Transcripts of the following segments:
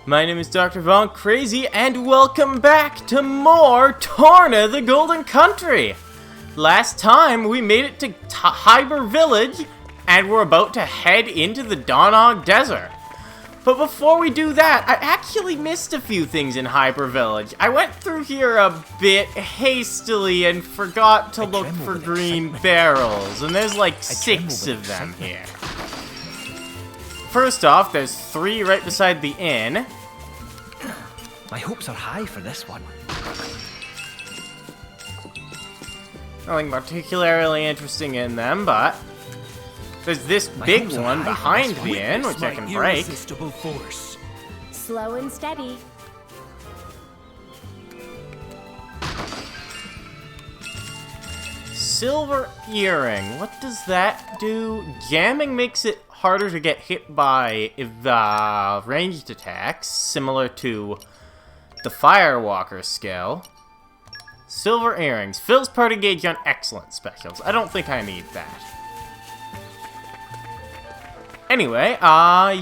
My name is Dr. Von Crazy, and welcome back to more Torna, the Golden Country! Last time, we made it to Hyber Village, and we're about to head into the Dannaugh Desert. But before we do that, I actually missed a few things in Hyber Village. I went through here a bit hastily and forgot to look for green barrels, and there's like 6 of them here. First off, there's 3 right beside the inn. My hopes are high for this one. Nothing particularly interesting in them, but there's this big one behind the inn, which I can break. Force. Slow and steady. Silver earring. What does that do? Jamming makes it harder to get hit by ranged attacks, similar to the Firewalker skill. Silver earrings. Fills party gauge on excellent specials. I don't think I need that. Anyway,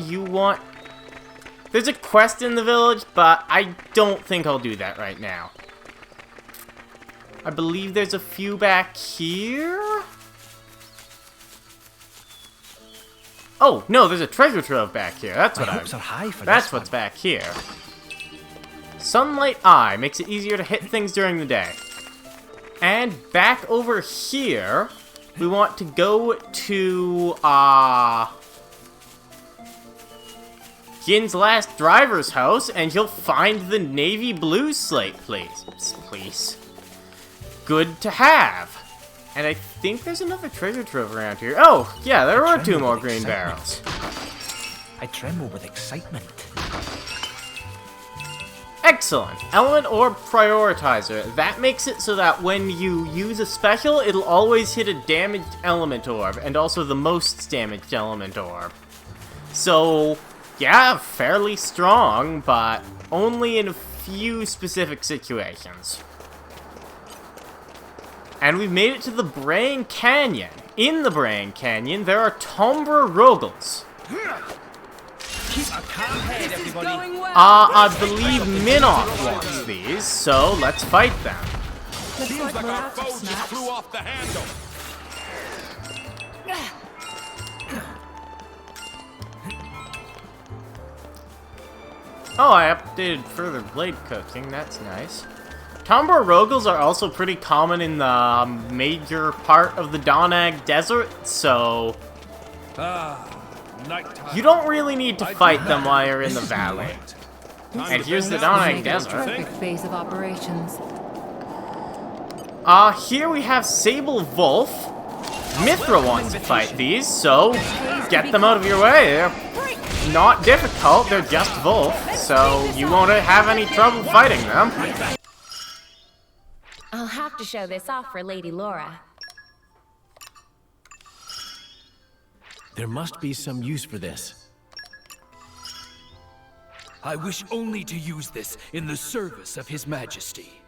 you want... There's a quest in the village, but I don't think I'll do that right now. I believe there's a few back here? Oh, no, there's a treasure trove back here. That's what That's what's back here. Sunlight Eye makes it easier to hit things during the day. And back over here, we want to go to, Gin's last driver's house, and you'll find the navy blue slate, please. Good to have. And I think there's another treasure trove around here. Oh, yeah, there were 2 more green barrels. I tremble with excitement. Excellent. Element Orb Prioritizer. That makes it so that when you use a special, it'll always hit a damaged element orb, and also the most damaged element orb. So, yeah, fairly strong, but only in a few specific situations. And we've made it to the Brain Canyon. In the Brain Canyon, there are Tombra Rogals. Keep a calm head, everybody. I believe Minoth wants these, so let's fight them. Seems like our foe just flew off the handle. Oh, I updated further blade cooking. That's nice. Tombra Rogals are also pretty common in the major part of the Dannaugh Desert, so you don't really need to fight them while you're in the valley. And here's the Dannaugh Desert. Perfect base of operations. Here we have Sable Wolf. Mithra wants to fight these, so get them out of your way. They're not difficult, they're just Wolf, so you won't have any trouble fighting them. I'll have to show this off for Lady Laura. There must be some use for this. I wish only to use this in the service of His Majesty.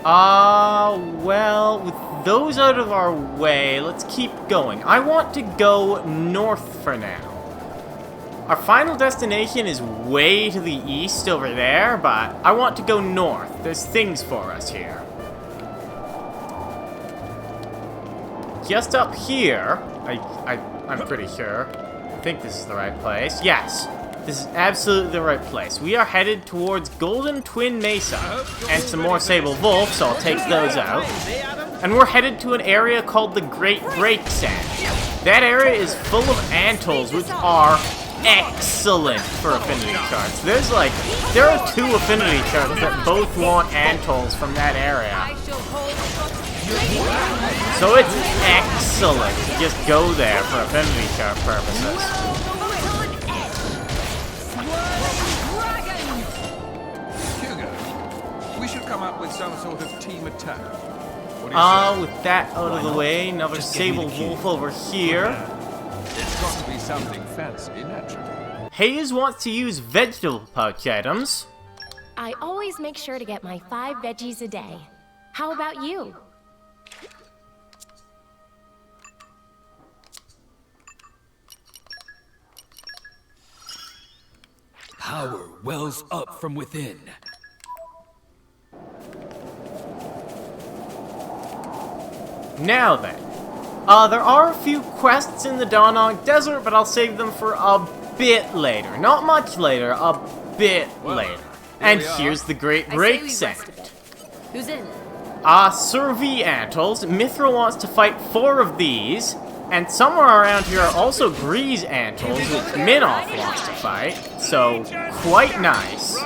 Well, with those out of our way, let's keep going. I want to go north for now. Our final destination is way to the east over there, but I want to go north. There's things for us here. Just up here, I'm pretty sure. I think this is the right place. Yes, this is absolutely the right place. We are headed towards Golden Twin Mesa and some more Sable Wolf, so I'll take those out. And we're headed to an area called the Great Break Sand. That area is full of antles, which are excellent for affinity charts. There are 2 affinity charts that both want antles from that area. So it's excellent to just go there for affinity chart purposes. Hugo, we should come up with some sort of team attack. What do you say? With that out of the way, another Sable Wolf over here. It's got to be something fancy, naturally. Hayes wants to use vegetable pouch items. I always make sure to get my 5 veggies a day. How about you? Power wells up from within. Now then, there are a few quests in the Dannaugh Desert, but I'll save them for a bit later. Not much later, a bit later. And here's the Great Break Sand. Who's in? Sir V Antles. Mithril wants to fight 4 of these, and somewhere around here are also Grease Antles, which Minoff wants to fight, so quite nice.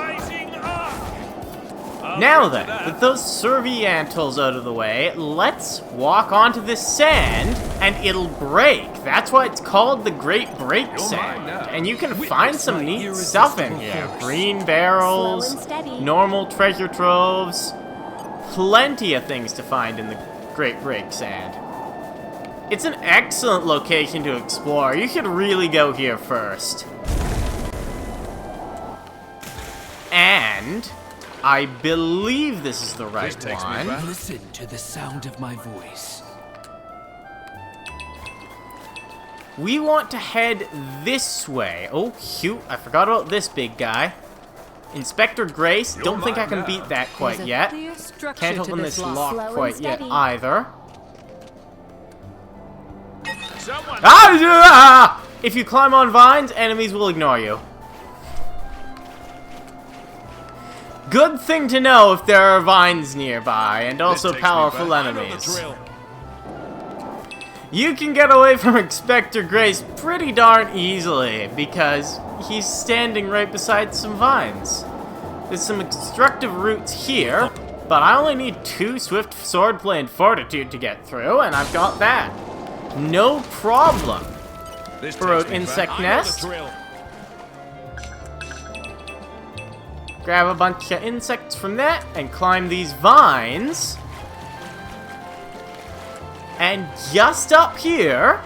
Now then, with those Sir V Antles out of the way, let's walk onto this sand, and it'll break. That's why it's called the Great Break Sand. And you can find some neat stuff in here. Green barrels, normal treasure troves, plenty of things to find in the Great Break Sand. It's an excellent location to explore. You should really go here first. And I believe this is the right one. Listen to the sound of my voice. We want to head this way. Oh, shoot. I forgot about this big guy. Inspector Grace. Don't think I can beat that quite yet. Can't open this lock quite yet either. Ah! If you climb on vines, enemies will ignore you. Good thing to know if there are vines nearby, and also powerful enemies. You can get away from Inspector Grace pretty darn easily, because he's standing right beside some vines. There's some destructive roots here, but I only need 2 swift swordplay and fortitude to get through, and I've got that. No problem. Burrowed insect nest. Grab a bunch of insects from that and climb these vines. And just up here...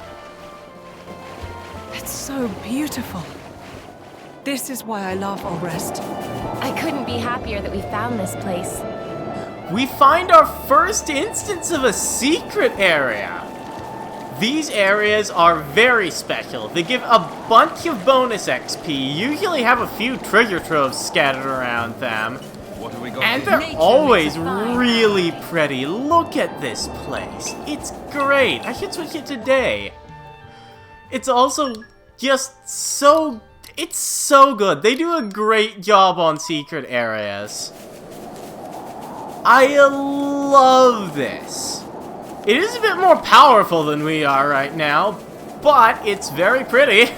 It's so beautiful. This is why I love Auresco. I couldn't be happier that we found this place. we find our first instance of a secret area. These areas are very special. They give a bunch of bonus XP, usually have a few treasure troves scattered around them. What have we got And here? they're always really pretty. Look at this place. It's great. I should switch it to day. It's also just so... It's so good. They do a great job on secret areas. I love this. It is a bit more powerful than we are right now, but it's very pretty.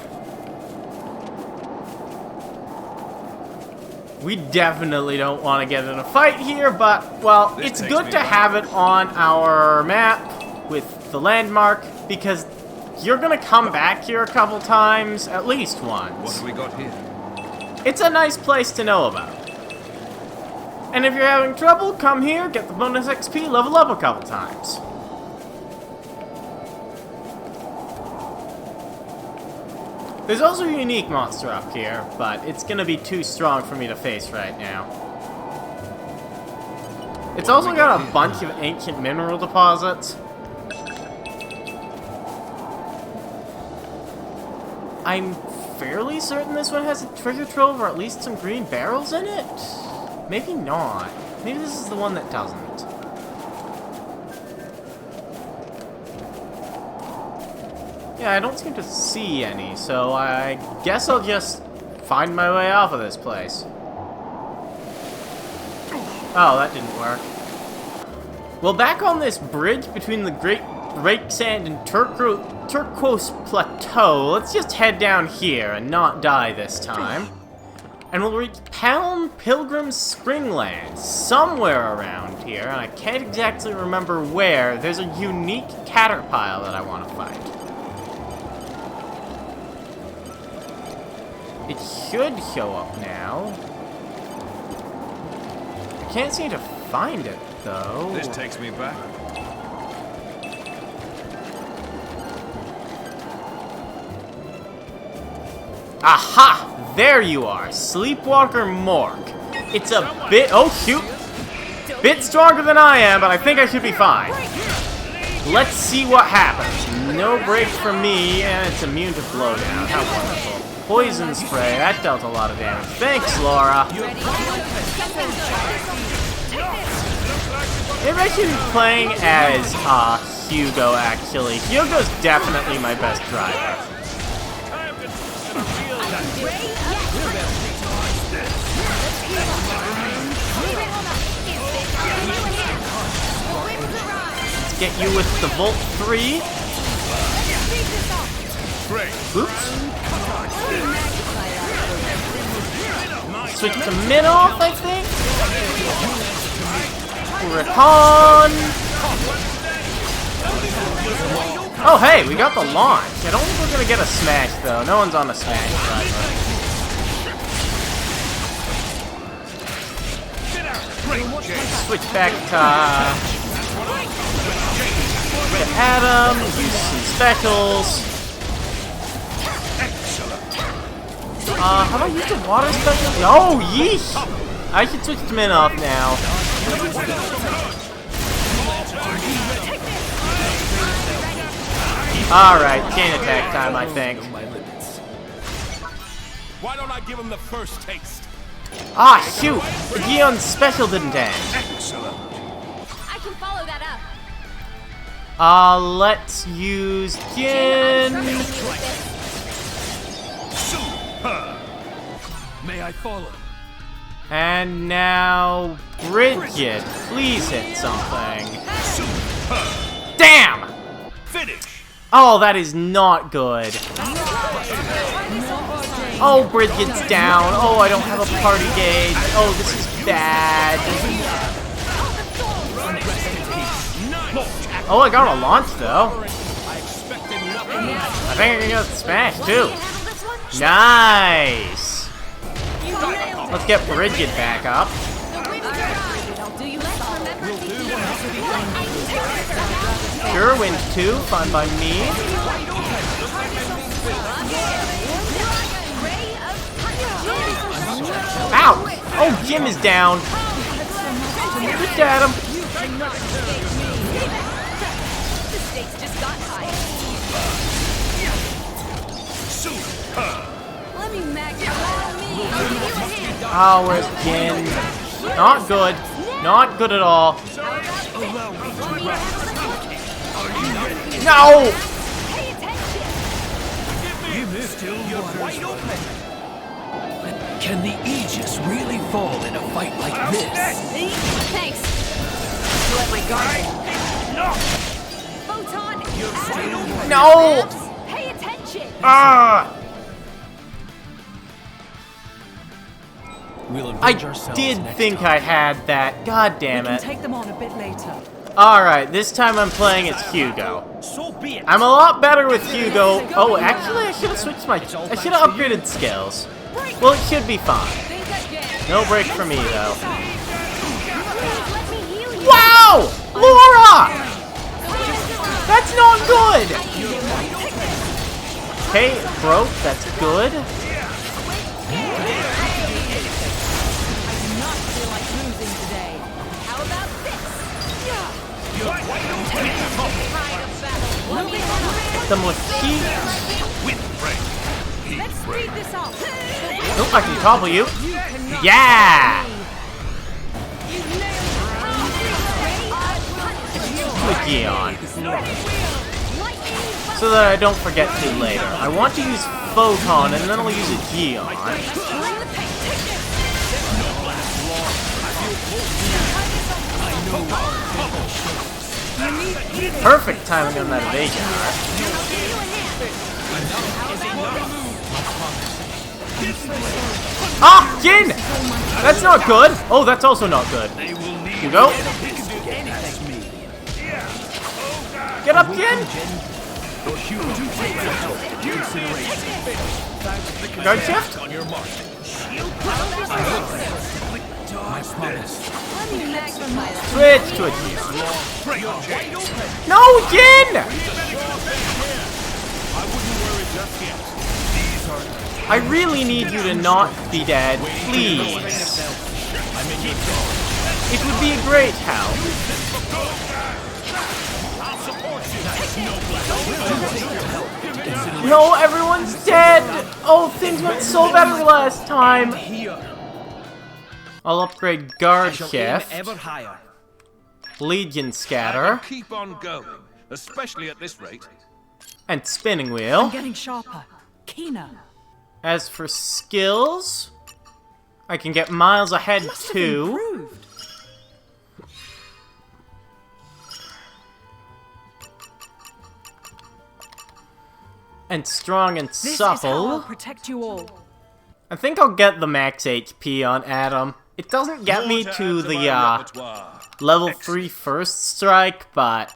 We definitely don't want to get in a fight here, but, well, it's good to have it on our map with the landmark, because you're going to come back here a couple times, at least once. What have we got here? It's a nice place to know about. And if you're having trouble, come here, get the bonus XP, level up a couple times. There's also a unique monster up here, but it's gonna be too strong for me to face right now. It's also got a bunch of ancient mineral deposits. I'm fairly certain this one has a treasure trove or at least some green barrels in it? Maybe not. Maybe this is the one that doesn't. Yeah, I don't seem to see any, so I guess I'll just find my way off of this place. Oh, that didn't work. Well, back on this bridge between the Great Break Sand and Turquoise Plateau, let's just head down here and not die this time. And we'll reach Palm Pilgrim's Springland, somewhere around here, and I can't exactly remember where. There's a unique caterpillar that I want to fight. It should show up now. I can't seem to find it, though. This takes me back. Aha! There you are, Sleepwalker Mork. It's a bit... Oh, shoot! Bit stronger than I am, but I think I should be fine. Let's see what happens. No break from me, and it's immune to blowdown. How wonderful. poison spray. That dealt a lot of damage. Thanks, Laura. Maybe I should be playing as Hugo, actually. Hugo's definitely my best driver. Let's get you with the Volt 3. Oops. Switch to Minoff, I think. Recon. Oh, hey, we got the launch. I don't think we're gonna get a smash, though. No one's on a smash driver. Switch back to Adam. Use some specials. How about use the water special? Oh, yeesh! I should switch to Minoff now. Alright, chain attack time, I think. Why don't I give him the first taste? Ah, shoot! The Geon's special didn't end. Excellent. I can follow that up. Let's use Jin. May I follow? And now, Bridget, please hit something. Damn! Finish. Oh, that is not good. Oh, Bridget's down. Oh, I don't have a party gauge. Oh, this is bad. Oh, I got a launch, though. I think I can get the smash, too. Nice! Let's get Bridget back up. Sure, wins 2. Fine by me. Ow! Oh, Jim is down. Look at him. Oh, where's Jin? Not good. Not good at all. No! Can the Aegis really fall in a fight like this? Thanks. Let my guard down. Photon. No! Pay attention. Ah! We'll I avenge ourselves did next think time. I had that. God damn We can it. take them on a bit later. Alright, this time I'm playing as Hugo. So be it. I'm a lot better with Hugo. Oh, actually, I should have switched my... I should have upgraded skills. Well, it should be fine. No break for me, though. Wow! Laura! That's not good! Okay, it broke. That's good. Hit them with heat. Nope, I can topple you. Yeah! With Geon. So that I don't forget to later. I want to use Photon and then I'll use a Geon. Perfect timing on that evasion. Ah, Jin! That's not good. Oh, that's also not good. You go. Get up, Jin! Guard shift? Switch to a Geon. No, Jin! I really need you to not be dead, please. It would be a great help. No, everyone's dead! Oh, things went so better last time! Here. I'll upgrade guard Shall aim shift, ever higher. legion I scatter, can keep on going, especially at this rate. and spinning I'm wheel. getting sharper, keener. As for skills, I can get miles ahead Must have too. improved. And strong and This is how I'll supple. protect you all. I think I'll get the max HP on Adam. It doesn't get More me to to add my the repertoire. level 3 first strike, but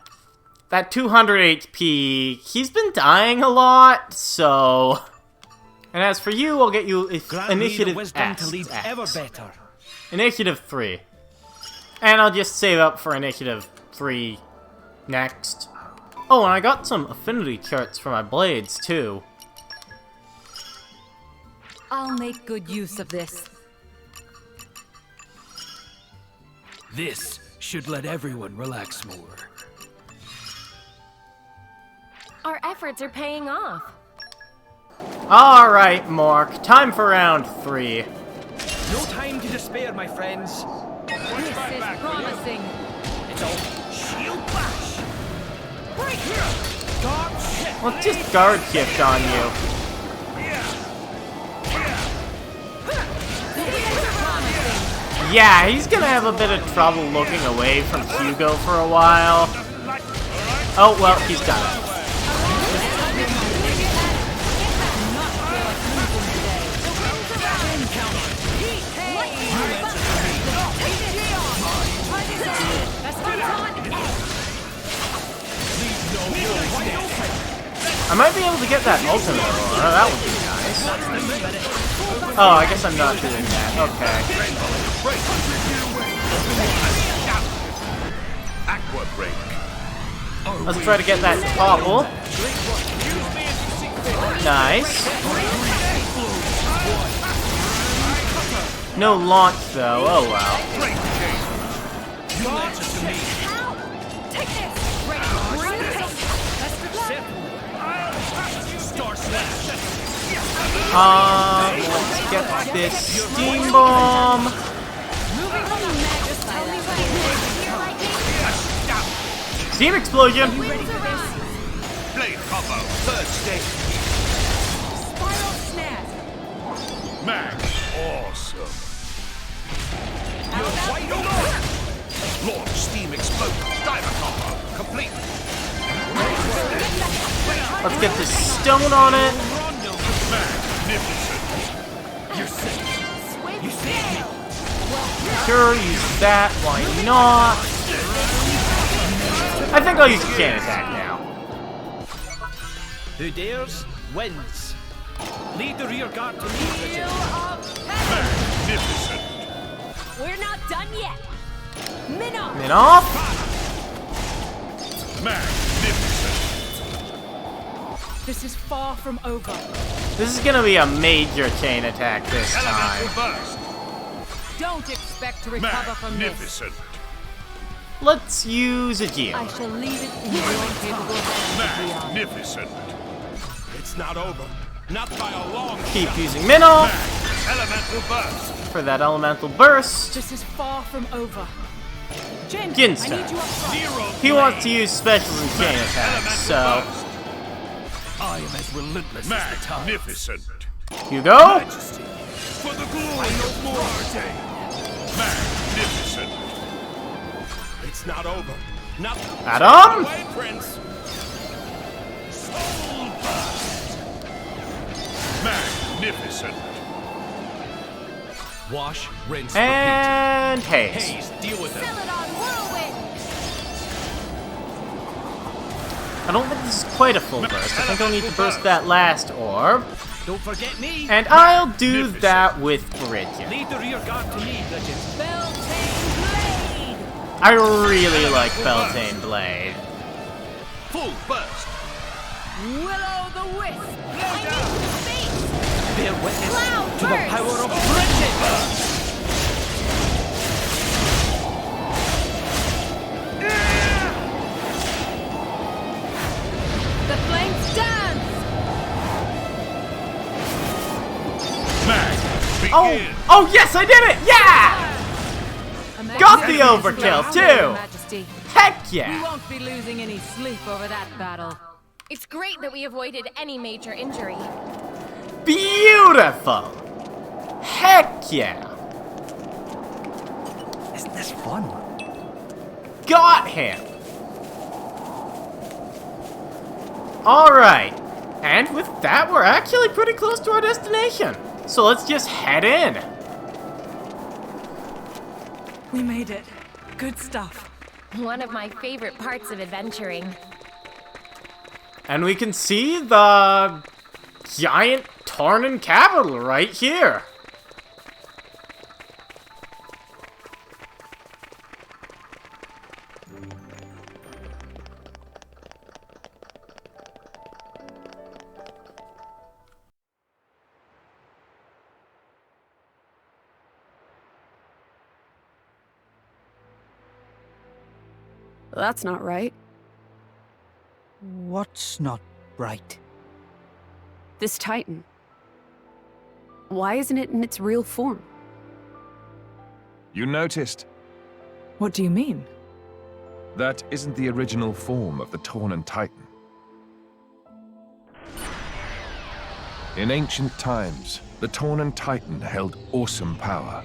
that 200 HP, he's been dying a lot, so... And as for you, I'll get you Grant me the initiative wisdom to X, lead ever X. better. Initiative 3. And I'll just save up for initiative 3 next. Oh, and I got some affinity charts for my blades, too. I'll make good use of this. This should let everyone relax more. Our efforts are paying off. Alright, Mork, time for round 3. No time to despair, my friends. This is promising. It's all shield bash. Right here. Guard shift. Let's just guard shift on you. Yeah, he's gonna have a bit of trouble looking away from Hugo for a while. Oh, well, he's done it. I might be able to get that ultimate aurora, that would be nice. Oh, I guess I'm not doing that, okay. Aqua break. Let's try to get that topple. Nice. No launch though, oh wow. Let's get this steam bomb. Steam explosion. Blade combo. Third stage. Spiral snap. Man, awesome. You're wide open. Launch steam explosion. Diver combo. Complete. Let's get this stone on it. Magnificent. You're sick. You saved me. Sure, use that. Why not? I think I'll use a chain attack now. Who dares, wins. Lead the rear guard to me, Bridget. Magnificent. We're not done yet. Minnow. Min off. Magnificent. This is far from over. This is gonna be a major chain attack this Elemental time. burst. Don't expect to recover from this. Magnificent. Let's use a geo. I shall leave it in your capable hands, Leon. Magnificent. It's not over. Not by a long Keep using Min off elemental burst. for that elemental burst. This is far from over. Jin, Ginster. I need you up front. Zero. He wants to use specials and chain attacks, so I am as relentless as the time. Magnificent. Hugo. Majesty. For the glory of Marte. Magnificent. It's not over. Not Adam. away, Prince. Soul burst. Magnificent. Wash, rinse, And haze. Haze, deal with it. I don't think this is quite a full burst. I think I'll need to burst that last orb. Don't forget me. And I'll do that with Bridget. Lead the rear guard to me, Bridget. I really like Beltane Blade. Full burst. Bear witness to the power of Bridget. The flames dance! Oh, yes, I did it! Yeah! Got the overkill, too! Majesty. Heck You yeah! won't be losing any sleep over that battle. It's great that we avoided any major injury. Beautiful! Heck yeah! Isn't this fun? Got him! Alright. And with that, we're actually pretty close to our destination. So let's just head in. We made it. Good stuff. One of my favorite parts of adventuring. And we can see the giant Tornan capital right here. That's not right. What's not right? This Titan. Why isn't it in its real form? You noticed? What do you mean? That isn't the original form of the Tornan Titan. In ancient times, the Tornan Titan held awesome power.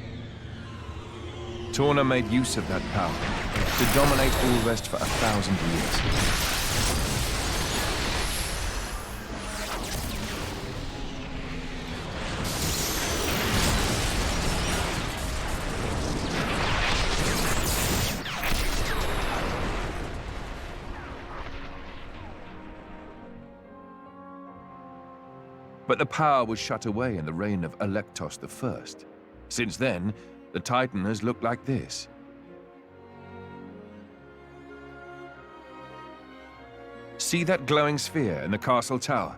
Torna made use of that power to dominate all rest for 1,000 years. But the power was shut away in the reign of Electos I. Since then, the Titan has looked like this. See that glowing sphere in the castle tower?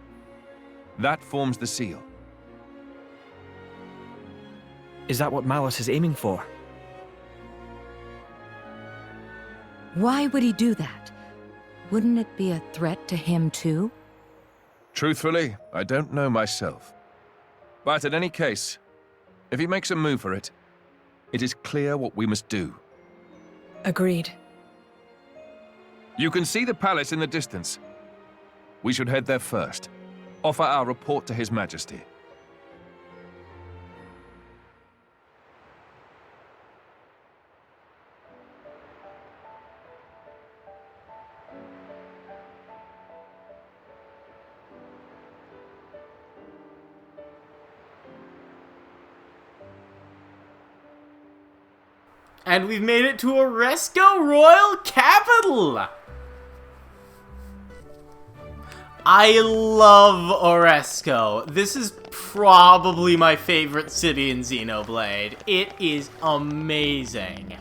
That forms the seal. Is that what Malus is aiming for? Why would he do that? Wouldn't it be a threat to him too? Truthfully, I don't know myself. But in any case, if he makes a move for it, it is clear what we must do. Agreed. You can see the palace in the distance. We should head there first. Offer our report to His Majesty. And we've made it to Auresco Royal Capital! I love Auresco. This is probably my favorite city in Xenoblade. It is amazing.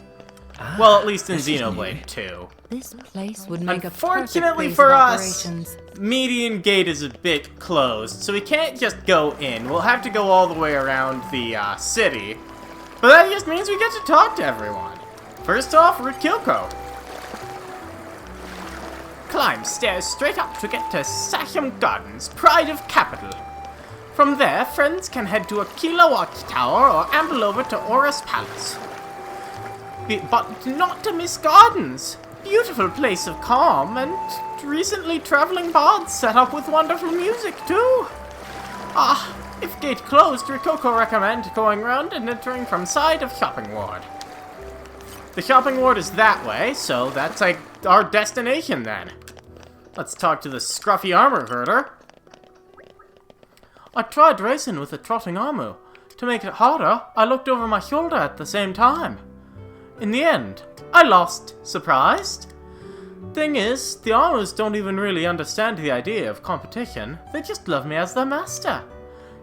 Well, at least in Xenoblade 2. This place would make a perfect Unfortunately base for of us, operations. Median Gate is a bit closed, so we can't just go in. We'll have to go all the way around the city. But that just means we get to talk to everyone. First off, we're at Kilko. Climb stairs straight up to get to Sachem Gardens, pride of capital. From there, friends can head to Aquila Watchtower or amble over to Aura's Palace. But not to miss Gardens. Beautiful place of calm, and recently traveling bards set up with wonderful music too. If gate closed, Rikoko recommend going round and entering from side of shopping ward. The shopping ward is that way, so that's like our destination then. Let's talk to the scruffy armor herder. I tried racing with a trotting Amu. To make it harder, I looked over my shoulder at the same time. In the end, I lost. Surprised? Thing is, the Amus don't even really understand the idea of competition. They just love me as their master.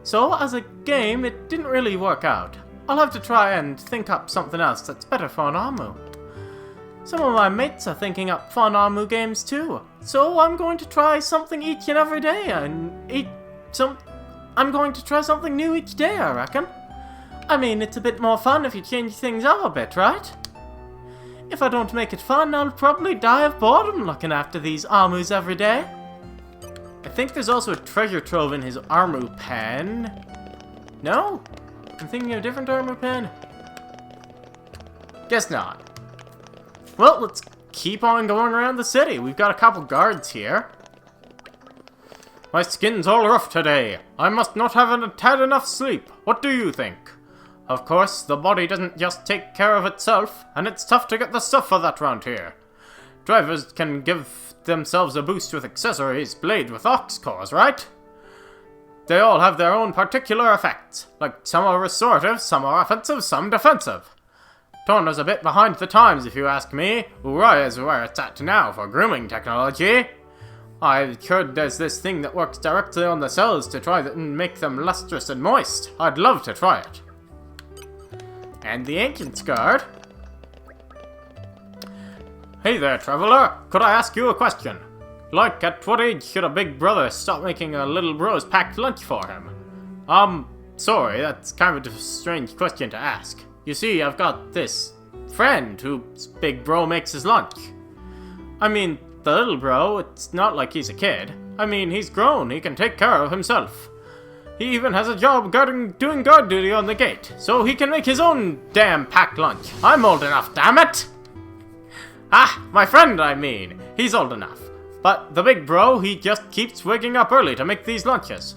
So, as a game, it didn't really work out. I'll have to try and think up something else that's better for an Amu. Some of my mates are thinking up fun Amu games too. So I'm going to try something each and every day, and I'm going to try something new each day, I reckon. I mean, it's a bit more fun if you change things up a bit, right? If I don't make it fun, I'll probably die of boredom looking after these Amus every day. I think there's also a treasure trove in his Armu pen. No? I'm thinking of a different armor pen. Guess not. Well, let's keep on going around the city. We've got a couple guards here. My skin's all rough today. I must not have had enough sleep. What do you think? Of course, the body doesn't just take care of itself, and it's tough to get the stuff for that round here. Drivers can give themselves a boost with accessories, blade with ox cores, right? They all have their own particular effects. Like, some are restorative, some are offensive, some defensive. Torna's a bit behind the times, if you ask me. Uriah is where it's at now for grooming technology. I've heard there's this thing that works directly on the cells to try and make them lustrous and moist. I'd love to try it. And the Ancient's Guard. Hey there, traveler. Could I ask you a question? Like, at what age should a big brother stop making a little bro's packed lunch for him? Sorry, that's kind of a strange question to ask. You see, I've got this friend whose big bro makes his lunch. I mean, the little bro, it's not like he's a kid. I mean, he's grown, he can take care of himself. He even has a job doing guard duty on the gate, so he can make his own damn packed lunch. I'm old enough, damn it! Ah, my friend, I mean. He's old enough. But the big bro, he just keeps waking up early to make these lunches.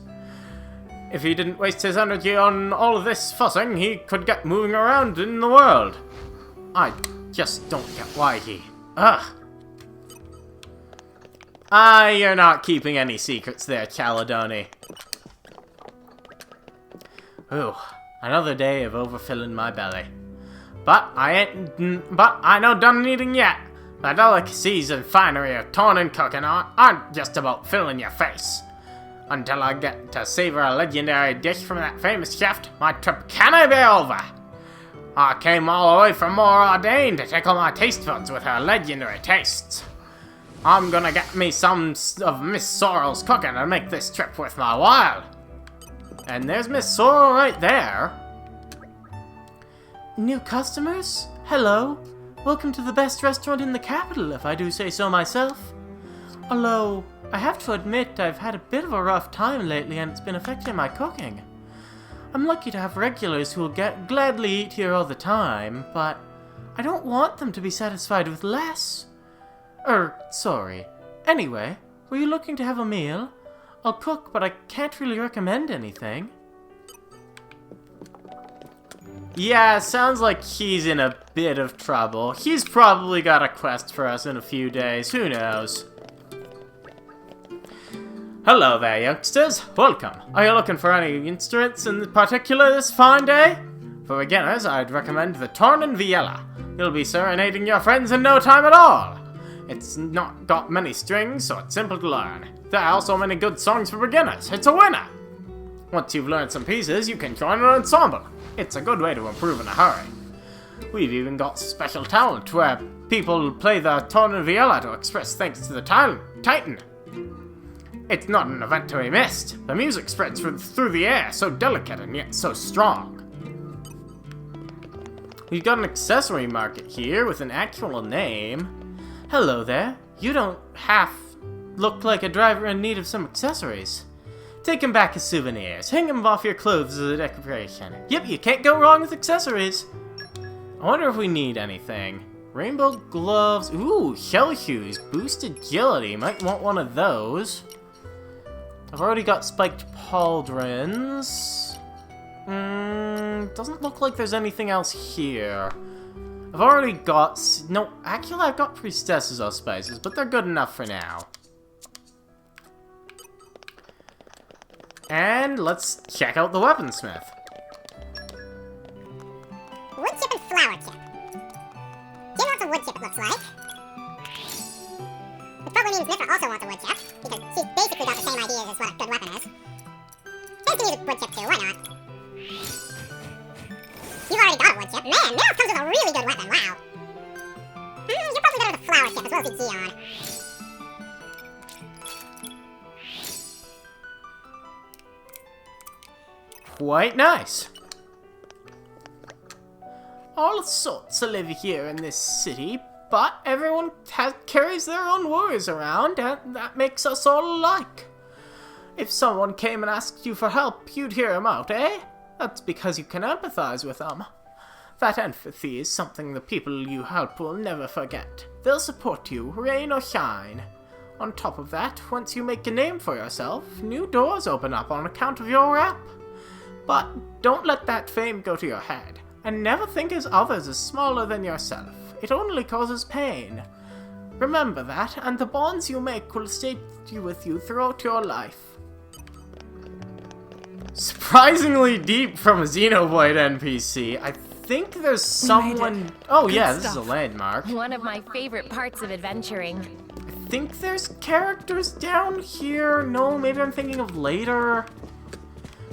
If he didn't waste his energy on all of this fussing, he could get moving around in the world. I just don't get why he... Ugh. You're not keeping any secrets there, Caledoni. Ooh, another day of overfilling my belly. But I no done eating yet. The delicacies and finery of Tornan cooking aren't just about filling your face. Until I get to savor a legendary dish from that famous chef, my trip can't be over. I came all the way from Moradain to tickle my taste buds with her legendary tastes. I'm gonna get me some of Miss Sorrel's cooking to make this trip worth my while. And there's Miss Sorrel right there. New customers? Hello. Welcome to the best restaurant in the capital, if I do say so myself. Although, I have to admit I've had a bit of a rough time lately and it's been affecting my cooking. I'm lucky to have regulars who will gladly eat here all the time, but I don't want them to be satisfied with less. Sorry. Anyway, were you looking to have a meal? I'll cook, but I can't really recommend anything. Yeah, sounds like he's in a bit of trouble. He's probably got a quest for us in a few days, who knows? Hello there, youngsters. Welcome. Are you looking for any instruments in particular this fine day? For beginners, I'd recommend the Tornan Viella. You'll be serenading your friends in no time at all. It's not got many strings, so it's simple to learn. There are also many good songs for beginners. It's a winner! Once you've learned some pieces, you can join an ensemble. It's a good way to improve in a hurry. We've even got special talent where people play the Tornan Viella to express thanks to the Titan. It's not an event to be missed. The music spreads through the air, so delicate and yet so strong. We've got an accessory market here with an actual name. Hello there. You don't look like a driver in need of some accessories. Take them back as souvenirs. Hang them off your clothes as a decoration. Yep, you can't go wrong with accessories. I wonder if we need anything. Rainbow gloves. Ooh, shell shoes. Boost agility. Might want one of those. I've already got spiked pauldrons. Doesn't look like there's anything else here. I've already got... No, actually I've got priestesses or spices, but they're good enough for now. And let's check out the weaponsmith. Wood chip and flower chip. Jim wants a wood chip, it looks like. Which probably means Niffer also wants a wood chip, because she's basically got the same ideas as what a good weapon is. Fans can use a wood chip too, why not? You've already got a wood chip. Man, Meryl comes with a really good weapon, wow. You're probably better with a flower chip as well as a Geon. Quite nice. All sorts live here in this city, but everyone carries their own worries around, and that makes us all alike. If someone came and asked you for help, you'd hear him out, eh? That's because you can empathize with them. That empathy is something the people you help will never forget. They'll support you, rain or shine. On top of that, once you make a name for yourself, new doors open up on account of your rep. But don't let that fame go to your head, and never think of others as smaller than yourself. It only causes pain. Remember that, and the bonds you make will stay with you throughout your life. Surprisingly deep from a Xenovoid NPC. I think there's someone... Oh yeah, this is a landmark. One of my favorite parts of adventuring. I think there's characters down here. No, maybe I'm thinking of later.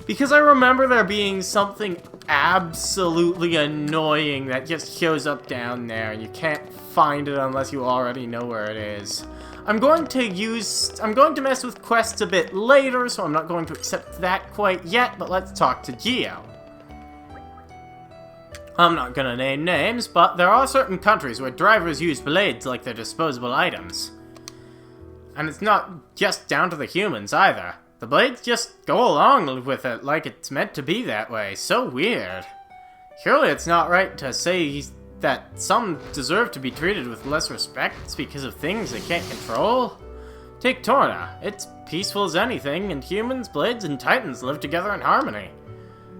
Because I remember there being something absolutely annoying that just shows up down there and you can't find it unless you already know where it is. I'm going to mess with quests a bit later, so I'm not going to accept that quite yet, but let's talk to Geo. I'm not gonna name names, but there are certain countries where drivers use blades like they're disposable items. And it's not just down to the humans either. The blades just go along with it like it's meant to be that way. So weird. Surely it's not right to say that some deserve to be treated with less respect because of things they can't control. Take Torna. It's peaceful as anything, and humans, blades, and titans live together in harmony.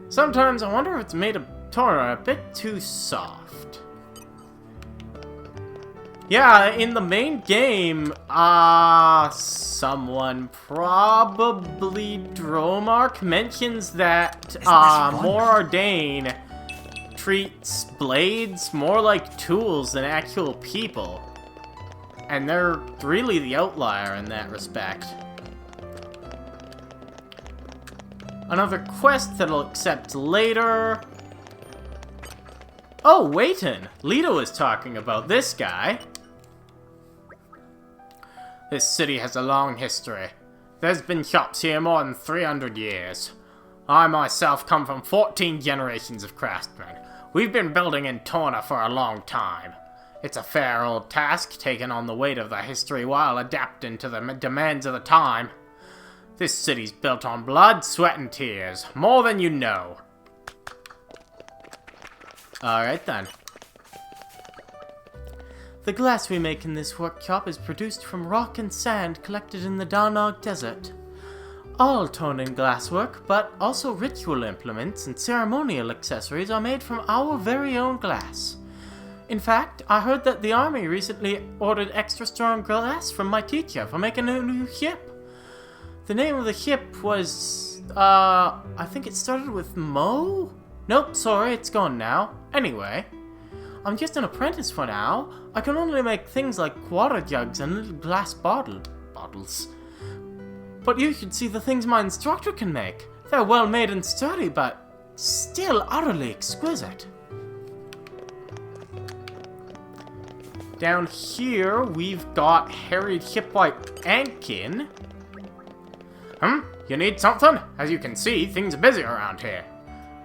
Sometimes I wonder if it's made of Torna a bit too soft. Yeah, in the main game, someone, probably Dromark, mentions that Morardain treats blades more like tools than actual people. And they're really the outlier in that respect. Another quest that I'll accept later. Oh, waitin'! Leto is talking about this guy. This city has a long history. There's been shops here more than 300 years. I myself come from 14 generations of craftsmen. We've been building in Torna for a long time. It's a fair old task, taking on the weight of the history while adapting to the demands of the time. This city's built on blood, sweat, and tears. More than you know. Alright then. The glass we make in this workshop is produced from rock and sand collected in the Dannaugh Desert. All Tornan glasswork, but also ritual implements and ceremonial accessories are made from our very own glass. In fact, I heard that the army recently ordered extra strong glass from my teacher for making a new ship. The name of the ship was, I think it started with Mo? Nope, sorry, it's gone now. Anyway, I'm just an apprentice for now. I can only make things like water jugs and little glass bottles. But you should see the things my instructor can make. They're well made and sturdy, but still utterly exquisite. Down here, we've got harried shipwright Ankin. You need something? As you can see, things are busy around here.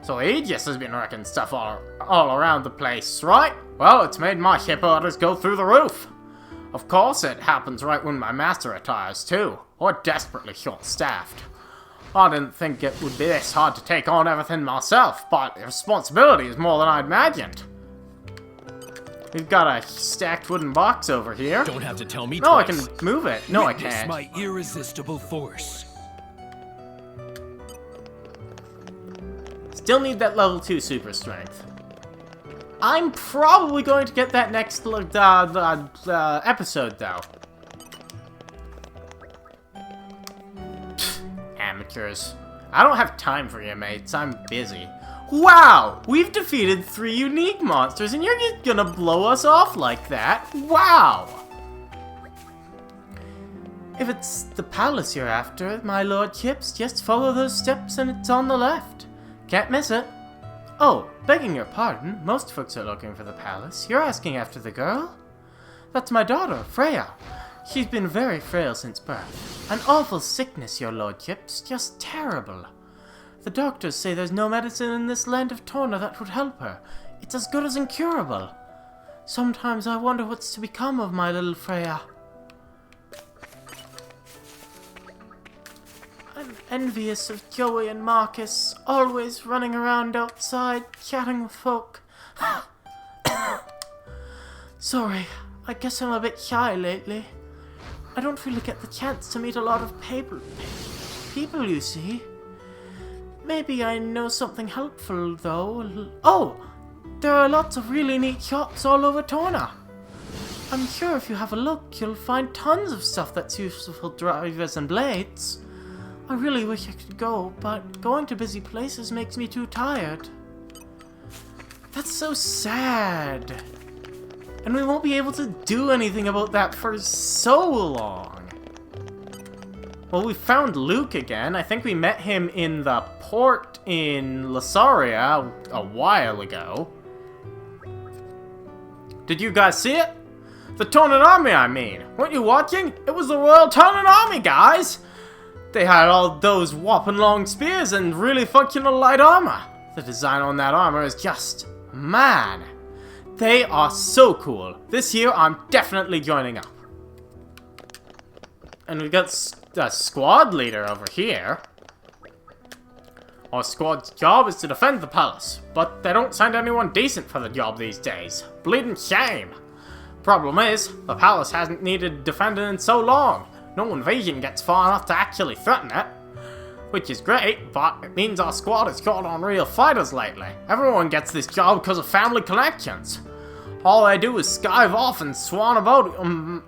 So the Aegis has been wrecking stuff all around the place, right? Well, it's made my ship orders go through the roof. Of course, it happens right when my master retires, too. We're desperately short-staffed. I didn't think it would be this hard to take on everything myself, but the responsibility is more than I'd imagined. We've got a stacked wooden box over here. Don't have to tell me No, twice. I can move it. No, I Witness can't. my irresistible force. Still need that level 2 super strength. I'm probably going to get that next episode, though. Amateurs. I don't have time for you, mates. I'm busy. Wow! We've defeated 3 unique monsters, and you're just gonna blow us off like that? Wow! If it's the palace you're after, my lordships, just follow those steps and it's on the left. Can't miss it. Oh, begging your pardon, most folks are looking for the palace. You're asking after the girl? That's my daughter, Freya. She's been very frail since birth. An awful sickness, your lordships, just terrible. The doctors say there's no medicine in this land of Torna that would help her. It's as good as incurable. Sometimes I wonder what's to become of my little Freya. envious of Joey and Marcus, always running around outside, chatting with folk. Sorry, I guess I'm a bit shy lately. I don't really get the chance to meet a lot of people, you see. Maybe I know something helpful, though. Oh! There are lots of really neat shops all over Torna. I'm sure if you have a look, you'll find tons of stuff that's useful for drivers and blades. I really wish I could go, but going to busy places makes me too tired. That's so sad. And we won't be able to do anything about that for so long. Well, we found Luke again. I think we met him in the port in Lasaria a while ago. Did you guys see it? The Tornan Army, I mean. Weren't you watching? It was the Royal Tornan Army, guys! They had all those whopping long spears and really functional light armor. The design on that armor is just... man. They are so cool. This year, I'm definitely joining up. And we got a squad leader over here. Our squad's job is to defend the palace, but they don't send anyone decent for the job these days. Bleeding shame. Problem is, the palace hasn't needed defending in so long. No invasion gets far enough to actually threaten it. Which is great, but it means our squad is short on real fighters lately. Everyone gets this job because of family connections. All they do is skive off and swan about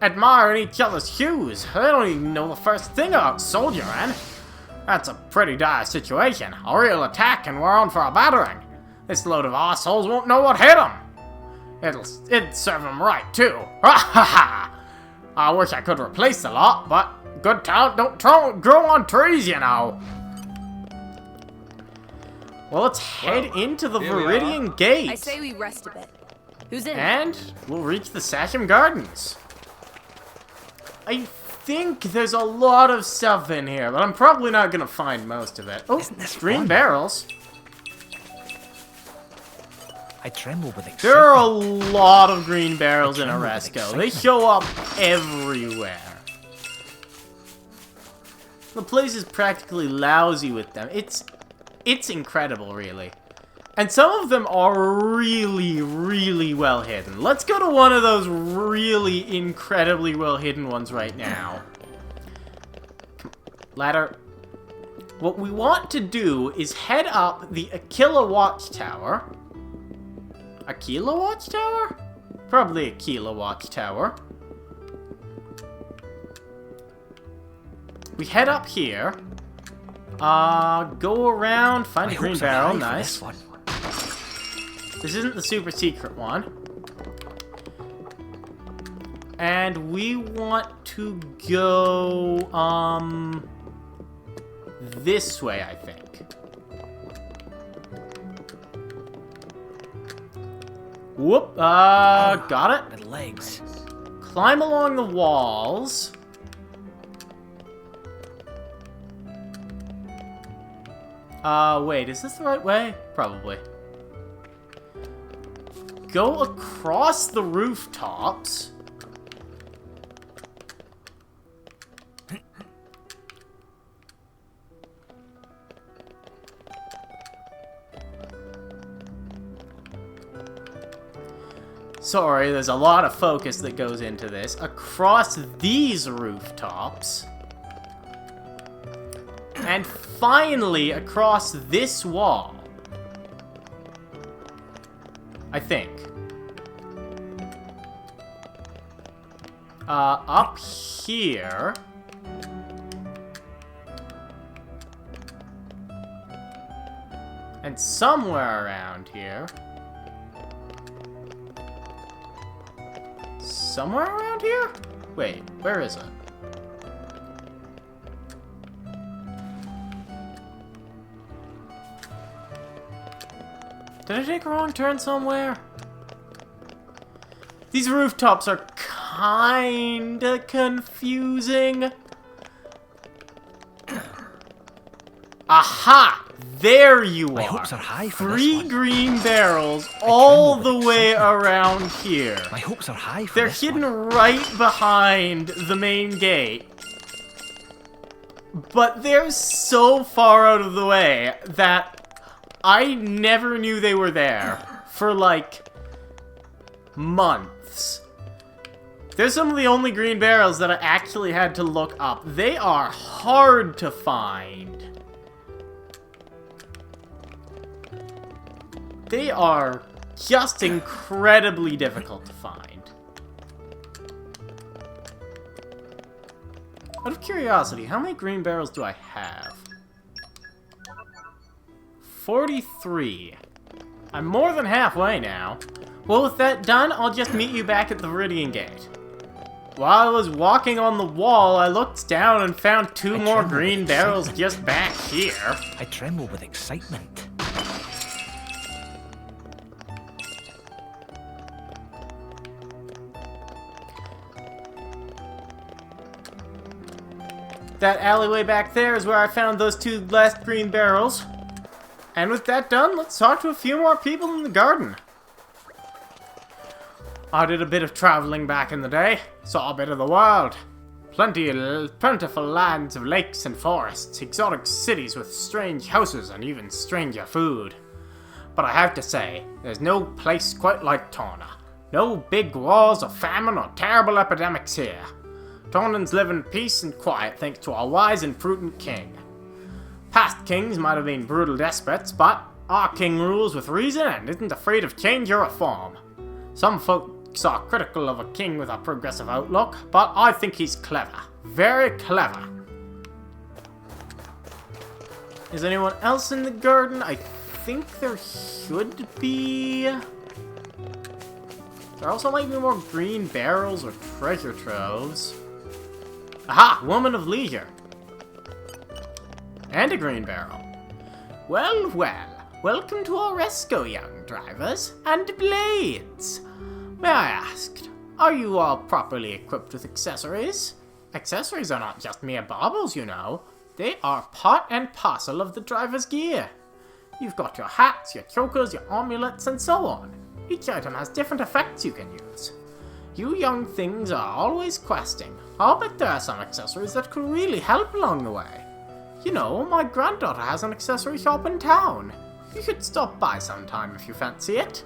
admiring each other's shoes. They don't even know the first thing about soldiering. That's a pretty dire situation. A real attack and we're on for a battering. This load of arseholes won't know what hit them. It'd serve them right, too. Ha ha ha! I wish I could replace the lot, but good talent don't grow on trees, you know. Well, let's head into the Viridian Gate. I say we rest a bit. Who's in? And we'll reach the Sasham Gardens. I think there's a lot of stuff in here, but I'm probably not gonna find most of it. Oh, green barrels. I tremble with excitement. There are a lot of green barrels in Auresco. They show up everywhere. The place is practically lousy with them. It's incredible, really. And some of them are really, really well hidden. Let's go to one of those really incredibly well hidden ones right now. Ladder. What we want to do is head up the Aquila Watchtower. Aquila Watchtower? Probably Aquila Watchtower. We head up here. Go around, find a green barrel, nice. This isn't the super secret one. And we want to go, this way, I think. Whoop, got it. My legs. Climb along the walls. Wait, is this the right way? Probably. Go across the rooftops. Sorry, there's a lot of focus that goes into this. Across these rooftops. And finally, across this wall. I think. Up here. And somewhere around here. Somewhere around here? Wait, where is it? Did I take a wrong turn somewhere? These rooftops are kinda confusing. Aha! There you are. My hopes are high for Three green barrels all the way around here. My hopes are high for They're hidden right behind the main gate. but they're so far out of the way that I never knew they were there for, like, months. They're some of the only green barrels that I actually had to look up. They are hard to find. They are just incredibly difficult to find. Out of curiosity, how many green barrels do I have? 43. I'm more than halfway now. Well, with that done, I'll just meet you back at the Viridian Gate. While I was walking on the wall, I looked down and found two more green barrels just back here. I tremble with excitement. That alleyway back there is where I found those two last green barrels. And with that done, let's talk to a few more people in the garden. I did a bit of traveling back in the day, saw a bit of the world. Plentiful lands of lakes and forests, exotic cities with strange houses and even stranger food. But I have to say, there's no place quite like Torna. No big wars of famine or terrible epidemics here. Tornans live in peace and quiet thanks to our wise and prudent king. Past kings might have been brutal despots, but our king rules with reason and isn't afraid of change or reform. Some folks are critical of a king with a progressive outlook, but I think he's clever. Very clever. Is anyone else in the garden? I think there should be. There also might be more green barrels or treasure troves. Aha! Woman of leisure. And a green barrel. Well, well. Welcome to Auresco, young drivers. And blades. May I ask, are you all properly equipped with accessories? Accessories are not just mere baubles, you know. They are part and parcel of the driver's gear. You've got your hats, your chokers, your amulets, and so on. Each item has different effects you can use. You young things are always questing. I'll bet there are some accessories that could really help along the way. You know, my granddaughter has an accessory shop in town. You should stop by sometime if you fancy it.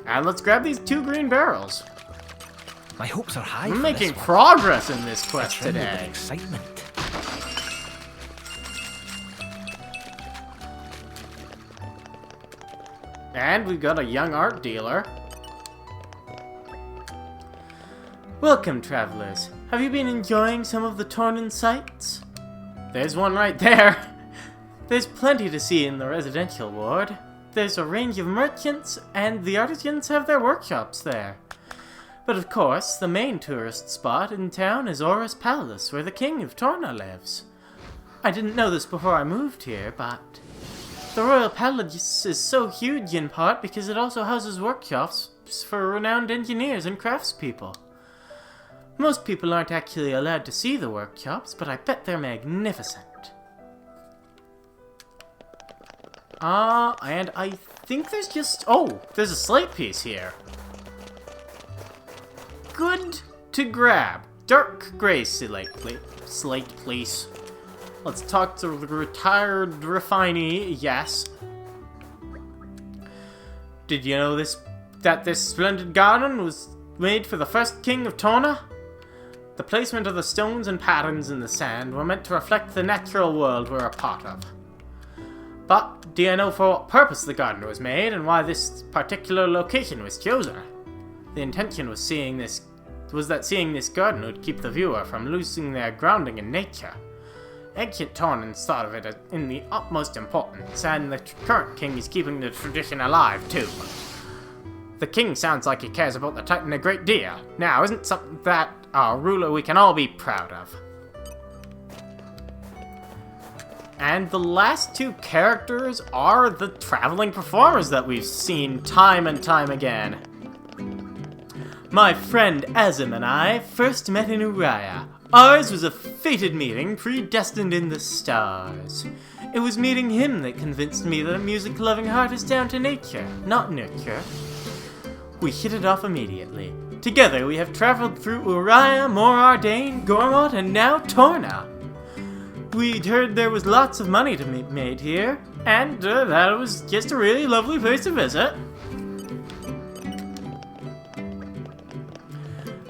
And let's grab these two green barrels. My hopes are high. We're for making this one. progress in this quest I tremble with today. excitement. And we've got a young art dealer. Welcome, travelers. Have you been enjoying some of the Tornan sights? There's one right there. There's plenty to see in the residential ward. There's a range of merchants, and the artisans have their workshops there. But of course, the main tourist spot in town is Aura's Palace, where the King of Torna lives. I didn't know this before I moved here, but the Royal Palace is so huge in part because it also houses workshops for renowned engineers and craftspeople. Most people aren't actually allowed to see the workshops, but I bet they're magnificent. And I think there's just... Oh, there's a slate piece here. Good to grab. Dark gray slate, please. Let's talk to the retired refinee. Yes. Did you know that this splendid garden was made for the first king of Torna? The placement of the stones and patterns in the sand were meant to reflect the natural world we're a part of. But do you know for what purpose the garden was made and why this particular location was chosen? The intention was that seeing this garden would keep the viewer from losing their grounding in nature. Ancient Tornans thought of it in the utmost importance, and the current king is keeping the tradition alive too. The king sounds like he cares about the Titan a great deal. Now, isn't something that our ruler we can all be proud of? And the last two characters are the traveling performers that we've seen time and time again. My friend Azim and I first met in Uriah. Ours was a fated meeting, predestined in the stars. It was meeting him that convinced me that a music-loving heart is down to nature, not nurture. We hit it off immediately. Together we have traveled through Uriah, Morardain, Gormott, and now Torna. We'd heard there was lots of money to be made here, and that it was just a really lovely place to visit.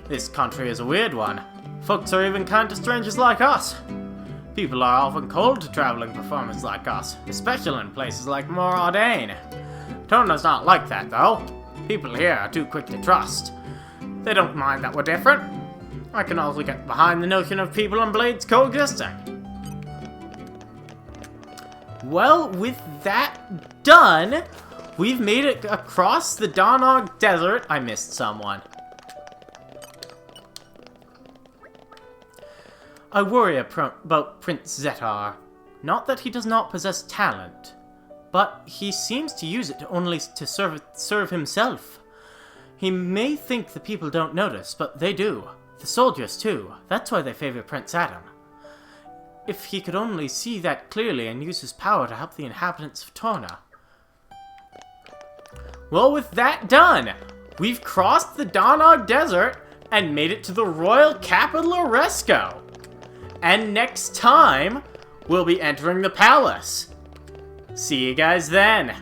This country is a weird one. Folks are even kind to strangers like us. People are often cold to traveling performers like us, especially in places like Morardain. Torna's not like that, though. People here are too quick to trust. They don't mind that we're different. I can also get behind the notion of people and blades coexisting. Well, with that done, we've made it across the Dannaugh Desert. I missed someone. I worry about Prince Zetar. Not that he does not possess talent, but he seems to use it only to serve himself. He may think the people don't notice, but they do. The soldiers, too. That's why they favor Prince Adam. If he could only see that clearly and use his power to help the inhabitants of Torna. Well, with that done, we've crossed the Dannaugh Desert and made it to the royal capital, Auresco. And next time, we'll be entering the palace. See you guys then.